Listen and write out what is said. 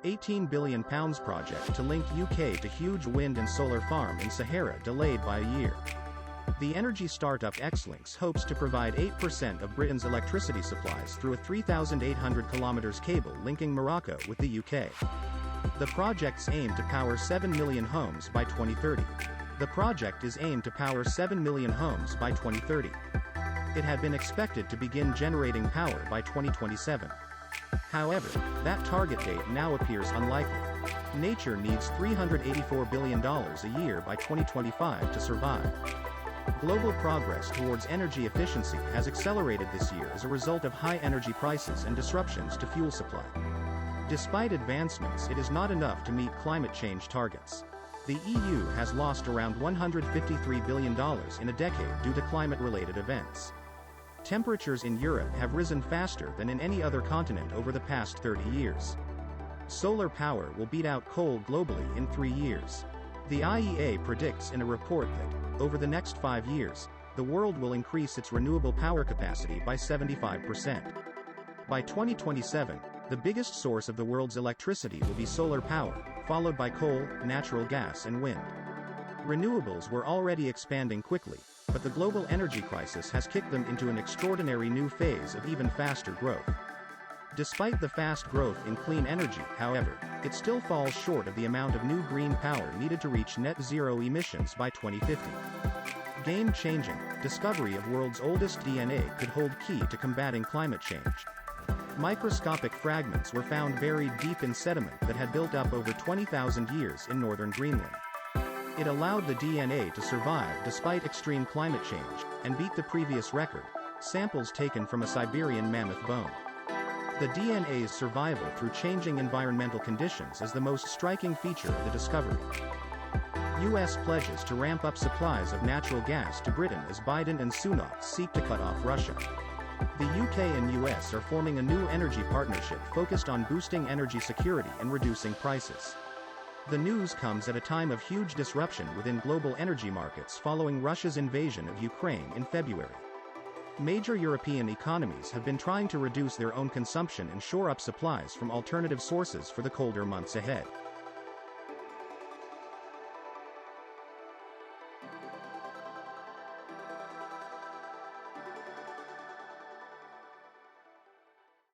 £18 billion project to link UK to huge wind and solar farm in Sahara delayed by a year. The energy startup Xlinks hopes to provide 8% of Britain's electricity supplies through a 3,800 km cable linking Morocco with the UK. The project's aim to power 7 million homes by 2030. The project is aimed to power 7 million homes by 2030. It had been expected to begin generating power by 2027. However, that target date now appears unlikely. Nature needs $384 billion a year by 2025 to survive. Global progress towards energy efficiency has accelerated this year as a result of high energy prices and disruptions to fuel supply. Despite advancements, it is not enough to meet climate change targets. The EU has lost around $153 billion in a decade due to climate-related events. Temperatures in Europe have risen faster than in any other continent over the past 30 years. Solar power will beat out coal globally in 3 years. The IEA predicts in a report that, over the next 5 years, the world will increase its renewable power capacity by 75%. By 2027, the biggest source of the world's electricity will be solar power, followed by coal, natural gas and wind. Renewables were already expanding quickly, but the global energy crisis has kicked them into an extraordinary new phase of even faster growth. Despite the fast growth in clean energy, however, it still falls short of the amount of new green power needed to reach net zero emissions by 2050. Game-changing discovery of world's oldest DNA could hold key to combating climate change. Microscopic fragments were found buried deep in sediment that had built up over 20,000 years in northern Greenland. It allowed the DNA to survive despite extreme climate change, and beat the previous record, samples taken from a Siberian mammoth bone. The DNA's survival through changing environmental conditions is the most striking feature of the discovery. US pledges to ramp up supplies of natural gas to Britain as Biden and Sunak seek to cut off Russia. The UK and US are forming a new energy partnership focused on boosting energy security and reducing prices. The news comes at a time of huge disruption within global energy markets following Russia's invasion of Ukraine in February. Major European economies have been trying to reduce their own consumption and shore up supplies from alternative sources for the colder months ahead.